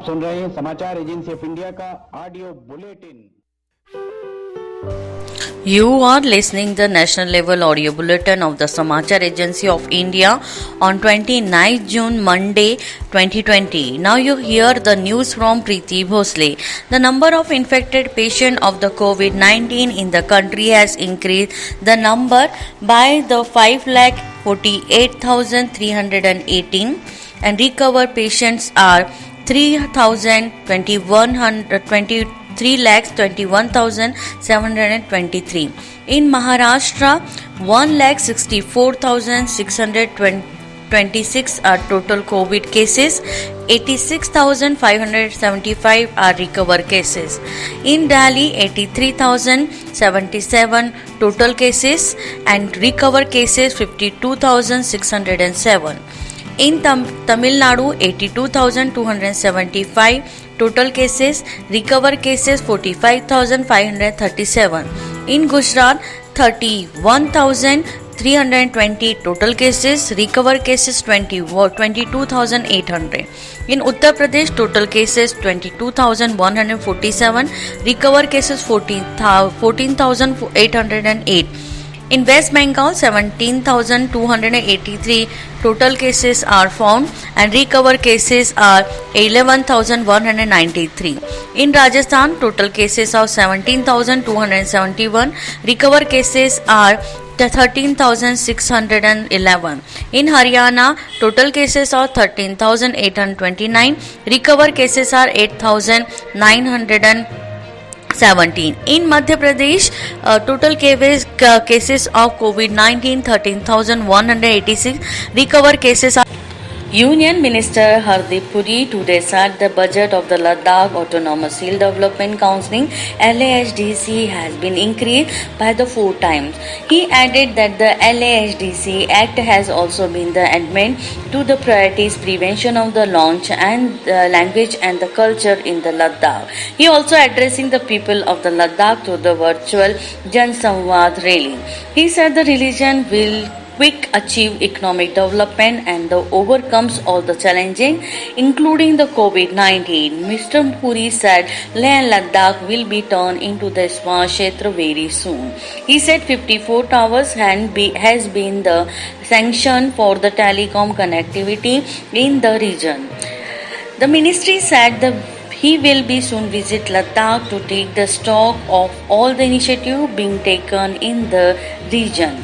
सुन रहे हैं समाचार एजेंसी ऑफ इंडिया का audio bulletin. You are listening the national level audio bulletin of the Samachar Agency of India on 29th June Monday 2020. Now you hear the news from Preeti Bhosle. The number of infected patients of the COVID-19 in the country has increased the number by the 5,48,318 and recovered patients are 3,21,723. In Maharashtra, 1,64,626 are total COVID cases, 86,575 are recovered cases. In Delhi, 83,077 total cases and recovered cases 52,607. In Tamil Nadu, 82,275 total cases, recovered cases 45,537. In Gujarat, 31,320 total cases, recovered cases 22,800. In Uttar Pradesh, total cases 22,147, recovered cases 14,808. In West Bengal, 17,283 total cases are found and recovered cases are 11,193. In Rajasthan, total cases of 17,271, recovered cases are 13,611. In Haryana, total cases are 13,829, recovered cases are 8,917. In Madhya Pradesh, total cases of COVID-19 13,186, recovered cases are. Union Minister Hardeep Puri today said the budget of the Ladakh Autonomous Hill Development Council LAHDC has been increased by the 4 times. He added that the LAHDC Act has also been the amendment to the priorities prevention of the launch and the language and the culture in the Ladakh. He also addressing the people of the Ladakh through the virtual Jan Samvad rally. He said the religion will quick achieve economic development and the overcomes all the challenges including the COVID-19. Mr. Puri said Leh and Ladakh will be turned into the Smart Kshetra very soon. He said 54 towers has been the sanction for the telecom connectivity in the region. The ministry said he will be soon visit Ladakh to take the stock of all the initiatives being taken in the region.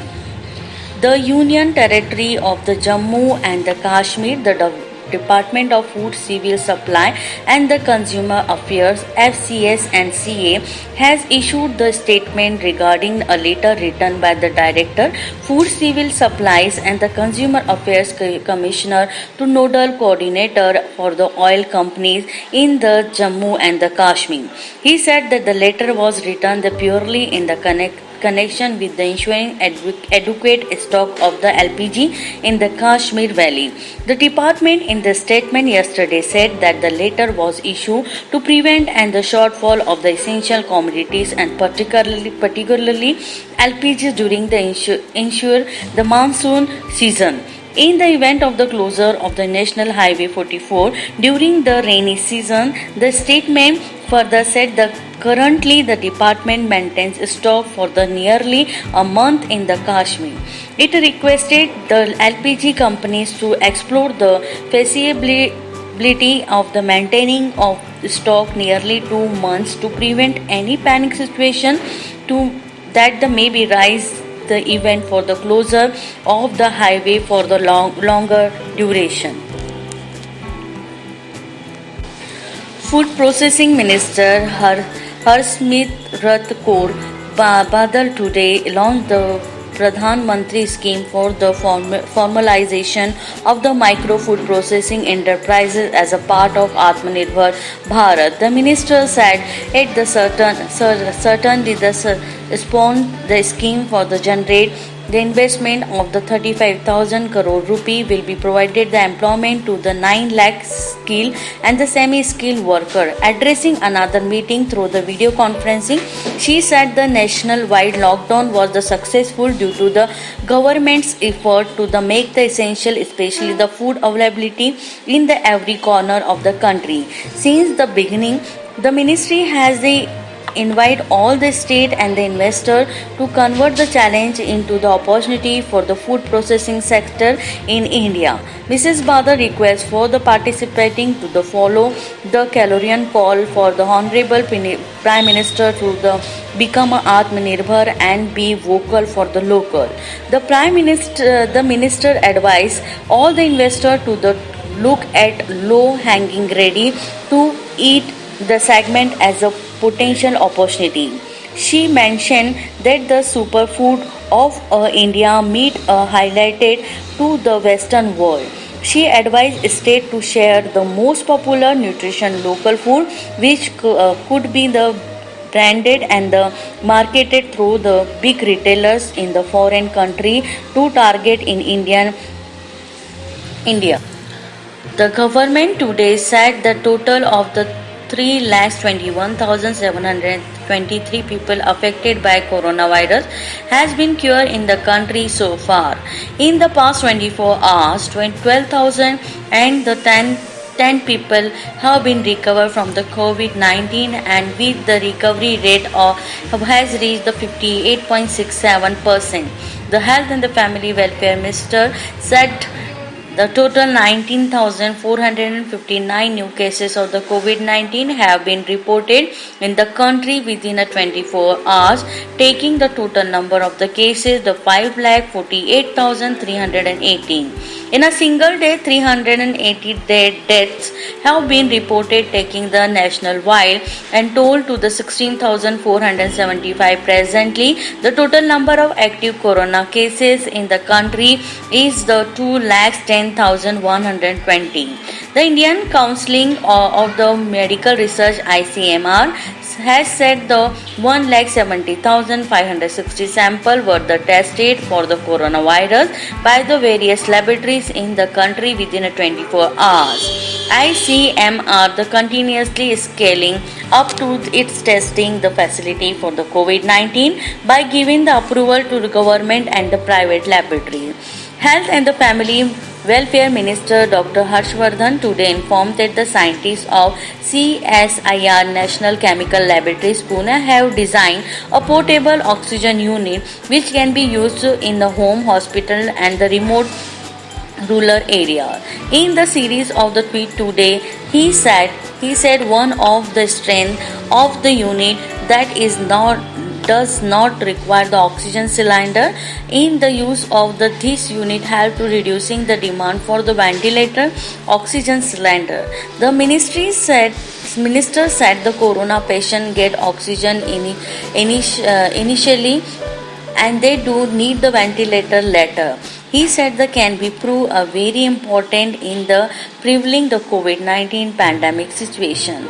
The Union Territory of the Jammu and the Kashmir, the Department of Food, Civil Supply and the Consumer Affairs FCS and CA has issued the statement regarding a letter written by the Director, Food Civil Supplies and the Consumer Affairs Commissioner to Nodal Coordinator for the oil companies in the Jammu and the Kashmir. He said that the letter was written purely in the connection with the ensuring adequate stock of the LPG in the Kashmir Valley. The department in the statement yesterday said that the letter was issued to prevent and the shortfall of the essential commodities and particularly LPG during the ensure the monsoon season. In the event of the closure of the National Highway 44 during the rainy season, the statement further said that currently the department maintains stock for the nearly a month in the Kashmir. It requested the LPG companies to explore the feasibility of the maintaining of stock nearly 2 months to prevent any panic situation that may be rise the event for the closure of the highway for the longer duration. Food Processing Minister Harsimrat Kaur Badal today launched the Pradhan Mantri scheme for the formalization of the micro food processing enterprises as a part of Atmanirbhar Bharat. The minister said at the certainly the scheme for the generate The investment of the 35,000 crore rupee will be provided the employment to the 9 lakh skilled and the semi-skilled worker. Addressing another meeting through the video conferencing, she said the national-wide lockdown was the successful due to the government's effort to make the essential, especially the food availability in the every corner of the country. Since the beginning, the ministry has invite all the state and the investor to convert the challenge into the opportunity for the food processing sector in India. Mrs. Badar requests for the participating to the follow the Calorian call for the Honorable Prime Minister to become a Atmanirbhar and be vocal for the local. The minister advised all the investor to look at low hanging ready to eat the segment as a potential opportunity. She mentioned that the superfood of India meat highlighted to the Western world. She advised state to share the most popular nutrition local food which could be the branded and the marketed through the big retailers in the foreign country to target in India. The government today said the total of the 3,21,723 people affected by coronavirus has been cured in the country so far. In the past 24 hours, 12,000 and the 10 people have been recovered from the COVID-19 and with the recovery rate has reached the 58.67%. The Health and the Family Welfare Minister said the total 19,459 new cases of the COVID-19 have been reported in the country within 24 hours, taking the total number of the cases to 5,48,318. In a single day, 380 deaths have been reported, taking the national-wide and toll to the 16,475 presently. The total number of active corona cases in the country is the 2,10,120. The Indian Council of the Medical Research (ICMR) has said the 1,70,560 samples were tested for the coronavirus by the various laboratories in the country within 24 hours. ICMR the continuously scaling up to its testing the facility for the COVID-19 by giving the approval to the government and the private laboratory. Health and the Family Welfare Minister Dr. Harshvardhan today informed that the scientists of CSIR National Chemical Laboratories Pune have designed a portable oxygen unit which can be used in the home, hospital and the remote rural area. In the series of the tweet today, he said one of the strength of the unit that does not require the oxygen cylinder in the use of this unit help to reducing the demand for the ventilator oxygen cylinder. The minister said the corona patient get oxygen initially and they do need the ventilator later. He said that can be proved very important in the prevailing the COVID-19 pandemic situation.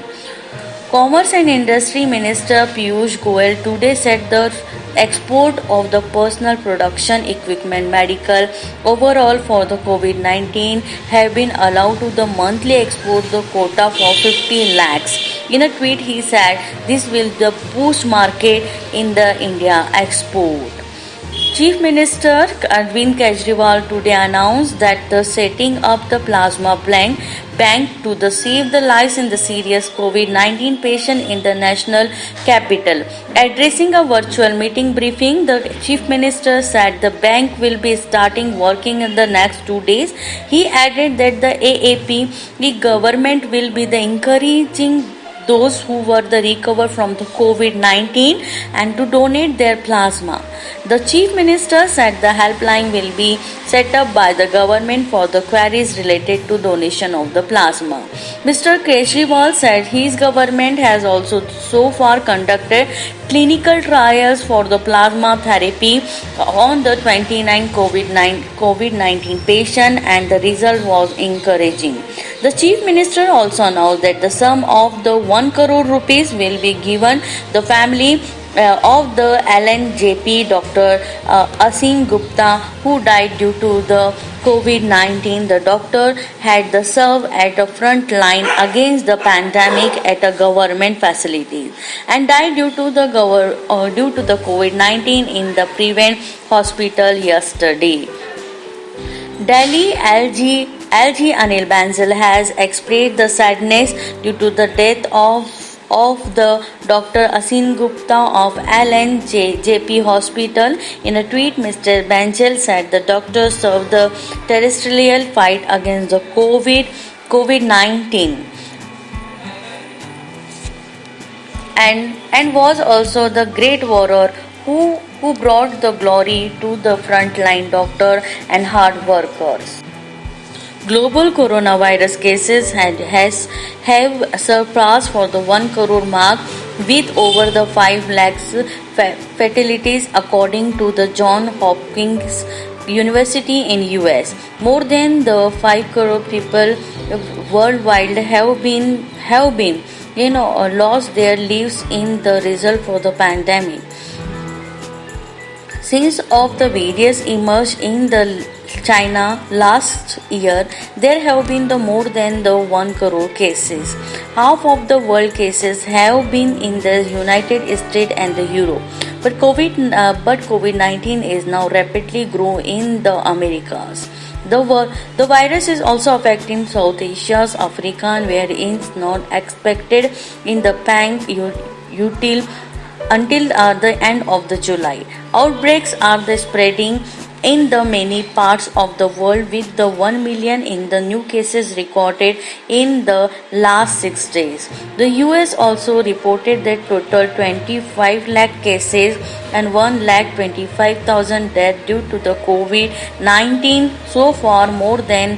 Commerce and Industry Minister Piyush Goyal today said the export of the personal production equipment medical overall for the COVID-19 have been allowed to the monthly export the quota for 50 lakhs. In a tweet he said this will the boost market in the India export. Chief Minister Arvind Kejriwal today announced that the setting up the plasma bank to save the lives in the serious COVID-19 patient in the national capital. Addressing a virtual meeting briefing, the Chief Minister said the bank will be starting working in the next 2 days. He added that the AAP, the government will be encouraging those who were recovered from the COVID-19 and to donate their plasma. The Chief Minister said the helpline will be set up by the government for the queries related to donation of the plasma. Mr. Kejriwal said his government has also so far conducted clinical trials for the plasma therapy on the 29 COVID-19 patient and the result was encouraging. The Chief Minister also announced that the sum of the 1 crore rupees will be given the family of the LNJP, Dr. Asim Gupta, who died due to the COVID-19. The doctor had served at the front line against the pandemic at a government facility and died due to the COVID-19 in the Prevent Hospital yesterday. Delhi LG Anil Bansal has expressed the sadness due to the death of the Dr. Asim Gupta of LNJP Hospital. In a tweet, Mr. Bansal said the doctor served the terrestrial fight against the COVID-19 and was also the great warrior who brought the glory to the frontline doctor and hard workers. Global coronavirus cases have surpassed for the 1 crore mark with over the 5 lakhs fatalities according to the John Hopkins University in US. More than the 5 crore people worldwide have been lost their lives in the result for the pandemic. Since of the various emerged in the China last year, there have been more than the 1 crore cases. Half of the world cases have been in the United States and the Europe. But COVID-19 is now rapidly growing in the Americas. The virus is also affecting South Asia, Africa, where it is not expected in the until the end of the July. Outbreaks are spreading in the many parts of the world with the 1 million in the new cases recorded in the last 6 days. The US also reported that total 25 lakh cases and 1,25,000 deaths due to the COVID-19 so far, more than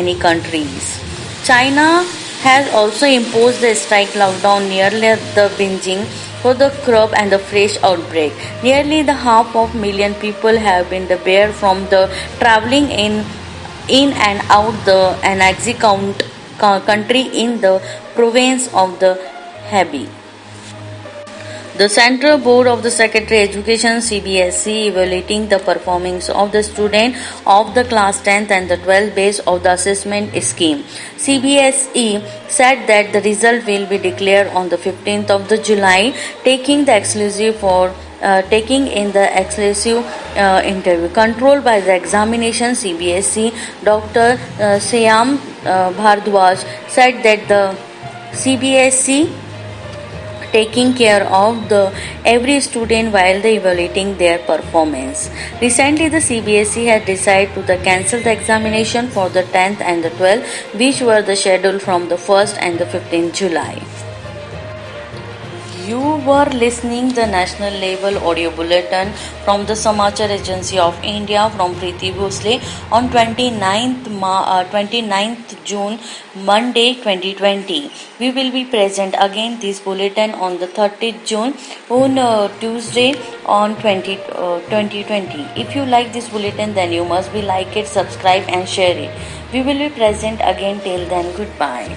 any countries. China has also imposed a strike lockdown nearly the Beijing for the crop and the fresh outbreak. Nearly the half of million people have been barred from the traveling in and out the Annexe country in the province of the Hebei. The Central Board of the Secondary Education CBSE evaluating the performance of the student of the class 10th and the 12th based on the assessment scheme. CBSE said that the result will be declared on the 15th of the July, taking in the exclusive interview. Controlled by the examination, CBSE Dr. Syam Bhardwaj said that the CBSE taking care of every student while they evaluating their performance. Recently, the CBSE had decided to cancel the examination for the 10th and the 12th, which were scheduled from the 1st and the 15th July. You were listening the national level audio bulletin from the Samachar Agency of India from Preeti Bhosle on 29th June, Monday 2020. We will be present again this bulletin on the 30th June on Tuesday on 2020. If you like this bulletin, then you must be like it, subscribe and share it. We will be present again. Till then, goodbye.